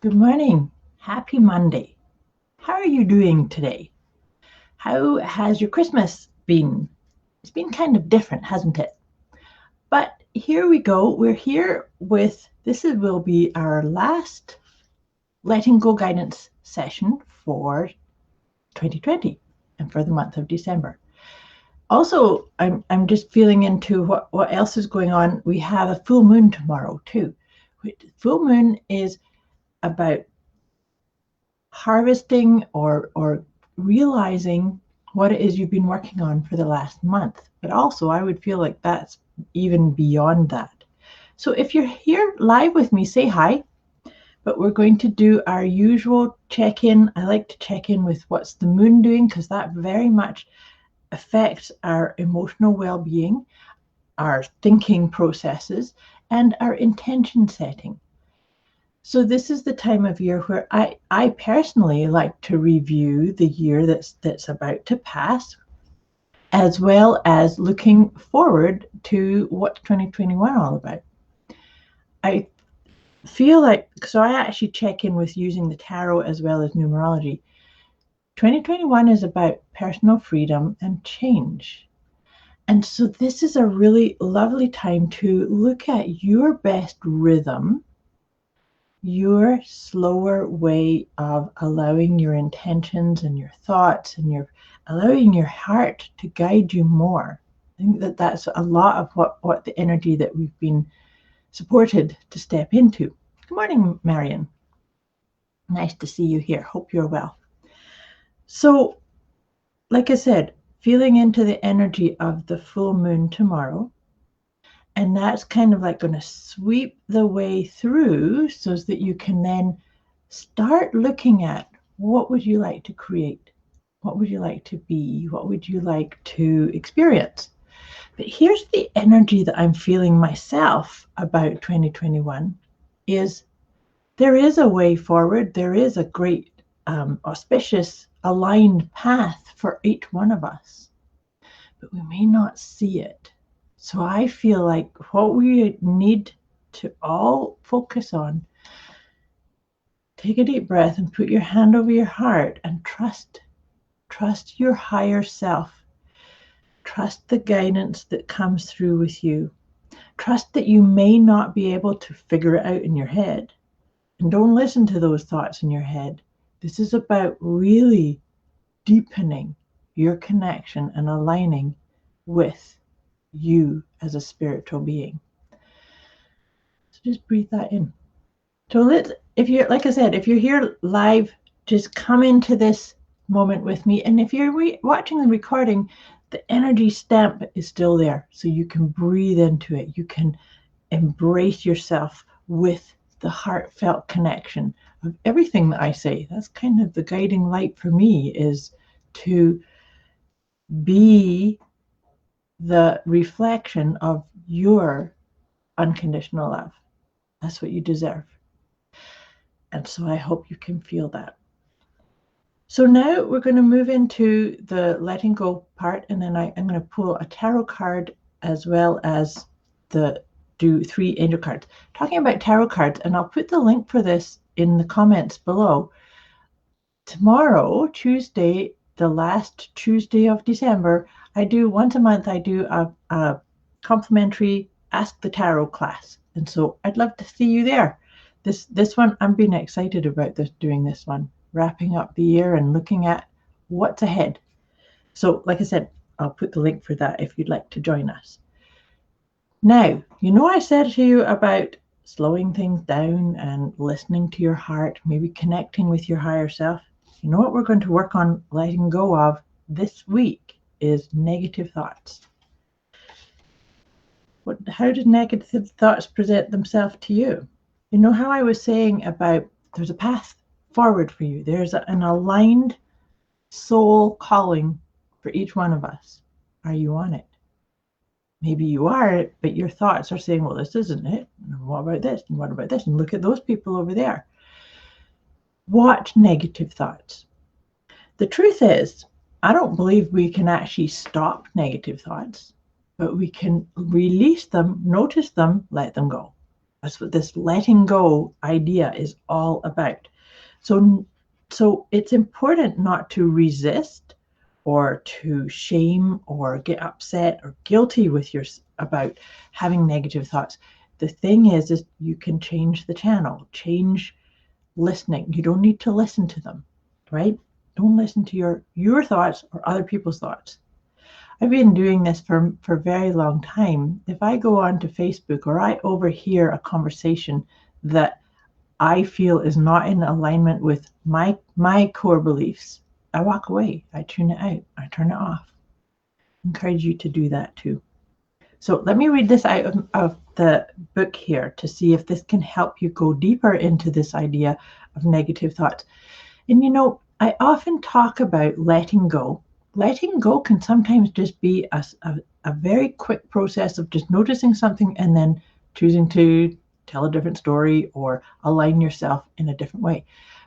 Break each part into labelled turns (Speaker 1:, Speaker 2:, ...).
Speaker 1: Good morning. Happy Monday. How are you doing today? How has your Christmas been? It's been kind of different, hasn't it? But here we go. We're here with will be our last Letting Go Guidance session for 2020 and for the month of December. Also, I'm just feeling into what else is going on. We have a full moon tomorrow too. Full moon is about harvesting or realizing what it is you've been working on for the last month. But also, I would feel like that's even beyond that. So if you're here live with me, say hi. But we're going to do our usual check in. I like to check in with what's the moon doing because that very much affects our emotional well being, our thinking processes, and our intention setting. So this is the time of year where I personally like to review the year that's about to pass, as well as looking forward to what's 2021 all about. I feel like, so I actually check in with using the tarot as well as numerology. 2021 is about personal freedom and change. And so this is a really lovely time to look at your best rhythm, your slower way of allowing your intentions and your thoughts and your allowing your heart to guide you more. I think that's a lot of what the energy that we've been supported to step into. Good morning, Marion. Nice to see you here. Hope you're well. So, like I said, feeling into the energy of the full moon tomorrow. And that's kind of like going to sweep the way through so that you can then start looking at what would you like to create? What would you like to be? What would you like to experience? But here's the energy that I'm feeling myself about 2021 is there is a way forward. There is a great auspicious aligned path for each one of us, but we may not see it. So I feel like what we need to all focus on, take a deep breath and put your hand over your heart and trust your higher self. Trust the guidance that comes through with you. Trust that you may not be able to figure it out in your head. And don't listen to those thoughts in your head. This is about really deepening your connection and aligning with you as a spiritual being. So just breathe that in. So if you're, like I said, if you're here live, just come into this moment with me. And if you're watching the recording, the energy stamp is still there. So you can breathe into it. You can embrace yourself with the heartfelt connection of everything that I say. That's kind of the guiding light for me, is to be the reflection of your unconditional love. That's what you deserve. And so I hope you can feel that. So now we're going to move into the letting go part, and then I'm going to pull a tarot card as well as do 3 angel cards. Talking about tarot cards, and I'll put the link for this in the comments below. Tomorrow, Tuesday, the last Tuesday of December, I do once a month, I do a complimentary Ask the Tarot class. And so I'd love to see you there. This one, I'm being excited about doing this one, wrapping up the year and looking at what's ahead. So like I said, I'll put the link for that if you'd like to join us. Now, I said to you about slowing things down and listening to your heart, maybe connecting with your higher self. You know what we're going to work on letting go of this week is negative thoughts. How do negative thoughts present themselves to you? You know how I was saying about there's a path forward for you. There's an aligned soul calling for each one of us. Are you on it? Maybe you are, but your thoughts are saying, well, this isn't it. And what about this? And what about this? And look at those people over there. Watch negative thoughts. The truth is, I don't believe we can actually stop negative thoughts, but we can release them, notice them, let them go. That's what this letting go idea is all about. So it's important not to resist or to shame or get upset or guilty with about having negative thoughts. The thing is you can change the channel, change listening. You don't need to listen to them, right? Don't listen to your thoughts or other people's thoughts. I've been doing this for a very long time. If I go on to Facebook or I overhear a conversation that I feel is not in alignment with my core beliefs, I walk away. I tune it out. I turn it off. I encourage you to do that too. So let me read this out of the book here to see if this can help you go deeper into this idea of negative thoughts. And I often talk about letting go. Letting go can sometimes just be a very quick process of just noticing something and then choosing to tell a different story or align yourself in a different way.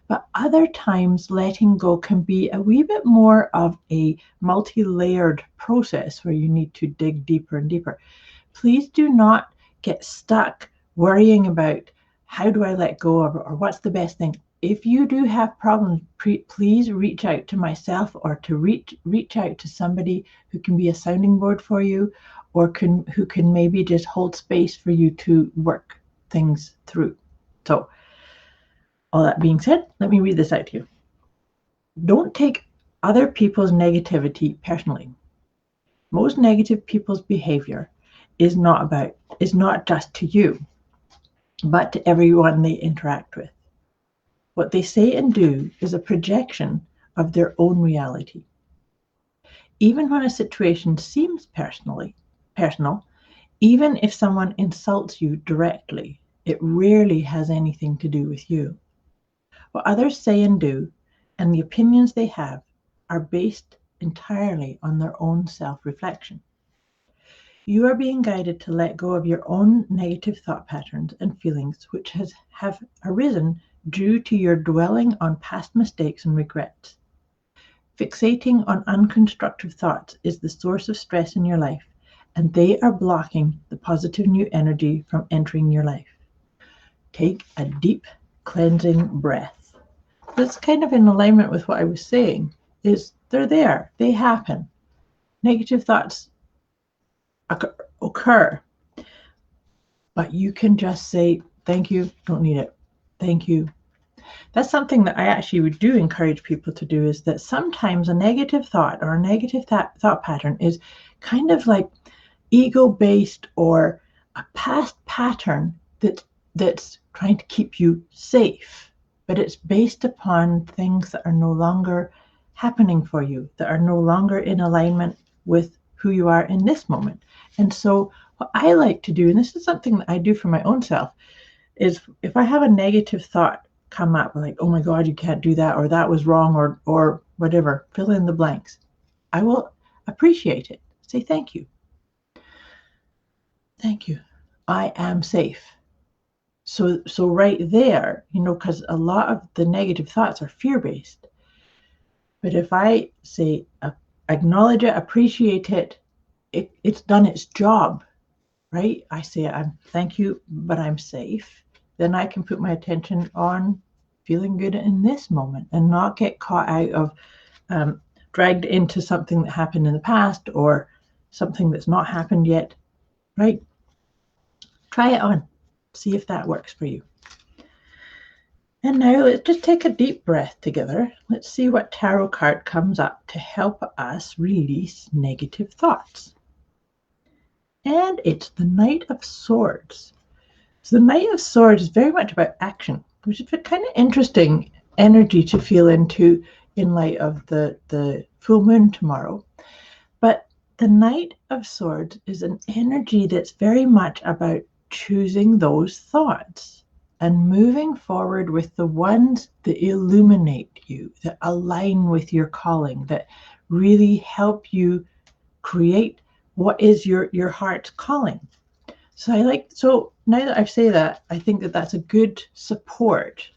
Speaker 1: But other times, letting go can be a wee bit more of a multi-layered process where you need to dig deeper and deeper. Please do not get stuck worrying about how do I let go or what's the best thing. If you do have problems, please reach out to myself or to reach out to somebody who can be a sounding board for you or who can maybe just hold space for you to work things through. So all that being said, let me read this out to you. Don't take other people's negativity personally. Most negative people's behavior is not just to you, but to everyone they interact with. What they say and do is a projection of their own reality. Even when a situation seems personal, even if someone insults you directly, it rarely has anything to do with you. What others say and do, and the opinions they have, are based entirely on their own self-reflection. You are being guided to let go of your own negative thought patterns and feelings which have arisen due to your dwelling on past mistakes and regrets. Fixating on unconstructive thoughts is the source of stress in your life, and they are blocking the positive new energy from entering your life. Take a deep, cleansing breath. That's kind of in alignment with what I was saying, is they're there, they happen. Negative thoughts occur, but you can just say, thank you, don't need it. Thank you. That's something that I actually would do encourage people to do, is that sometimes a negative thought or a negative thought pattern is kind of like ego-based or a past pattern that's trying to keep you safe, but it's based upon things that are no longer happening for you, that are no longer in alignment with who you are in this moment. And so what I like to do, and this is something that I do for my own self, is if I have a negative thought come up, like, oh my God, you can't do that, or that was wrong, or whatever, fill in the blanks, I will appreciate it. Say thank you. Thank you. I am safe. So right there, because a lot of the negative thoughts are fear-based. But if I say, acknowledge it, appreciate it, it's done its job, right? I say, thank you, but I'm safe. Then I can put my attention on feeling good in this moment and not get caught out of dragged into something that happened in the past or something that's not happened yet, right? Try it on. See if that works for you. And now let's just take a deep breath together. Let's see what tarot card comes up to help us release negative thoughts. And it's the Knight of Swords. So the Knight of Swords is very much about action, which is a kind of interesting energy to feel into in light of the full moon tomorrow. But the Knight of Swords is an energy that's very much about choosing those thoughts and moving forward with the ones that illuminate you, that align with your calling, that really help you create what is your heart's calling. So now that I've said that, I think that that's a good support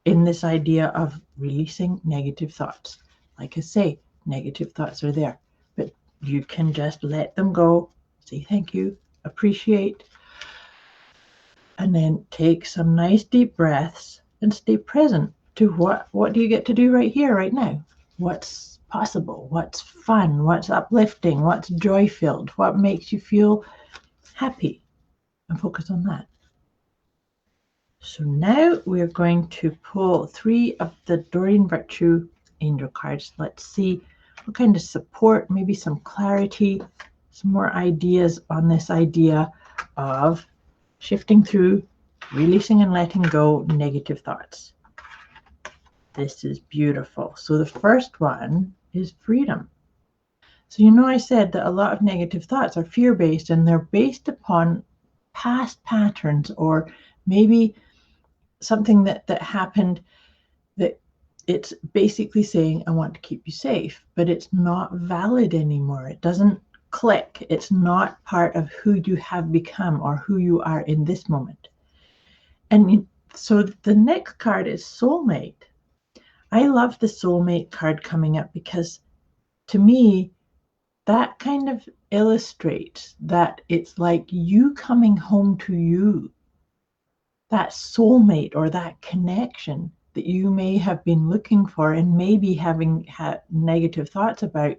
Speaker 1: in this idea of releasing negative thoughts. Like I say, negative thoughts are there, but you can just let them go, say thank you, appreciate, And then take some nice deep breaths and stay present to what do you get to do right here, right now? What's possible? What's fun? What's uplifting? What's joy-filled? What makes you feel happy? And focus on that. So now we're going to pull 3 of the Doreen Virtue angel cards. Let's see what kind of support, maybe some clarity, some more ideas on this idea of shifting through, releasing and letting go negative thoughts. This is beautiful. So the first one is freedom. So I said that a lot of negative thoughts are fear-based, and they're based upon past patterns, or maybe something that happened, that it's basically saying, I want to keep you safe, but it's not valid anymore. It doesn't click. It's not part of who you have become or who you are in this moment. And so the next card is soulmate. I love the soulmate card coming up because to me, that kind of illustrates that it's like you coming home to you, that soulmate or that connection that you may have been looking for and maybe having had negative thoughts about,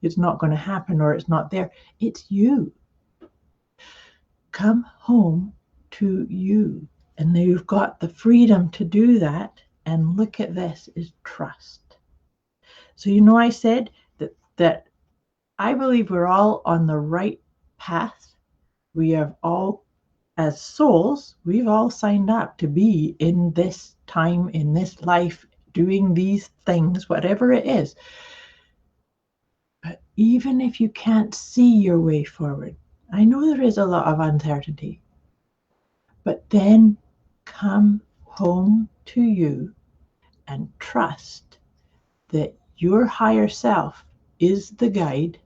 Speaker 1: it's not going to happen or it's not there. It's you. Come home to you. And then you've got the freedom to do that. And look at this, is trust. So I said that I believe we're all on the right path. We have all, as souls, we've all signed up to be in this time, in this life, doing these things, whatever it is. But even if you can't see your way forward, I know there is a lot of uncertainty, but then come home to you and trust that your higher self is the guide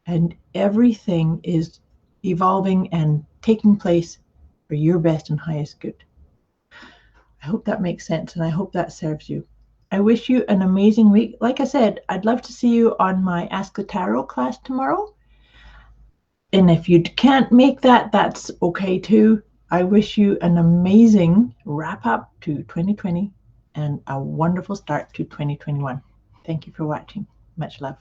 Speaker 1: and everything is evolving and taking place for your best and highest good. I hope that makes sense, and I hope that serves you. I wish you an amazing week. Like I said, I'd love to see you on my Ask the Tarot class tomorrow. And if you can't make that, that's okay too. I wish you an amazing wrap up to 2020 and a wonderful start to 2021. Thank you for watching. Much love.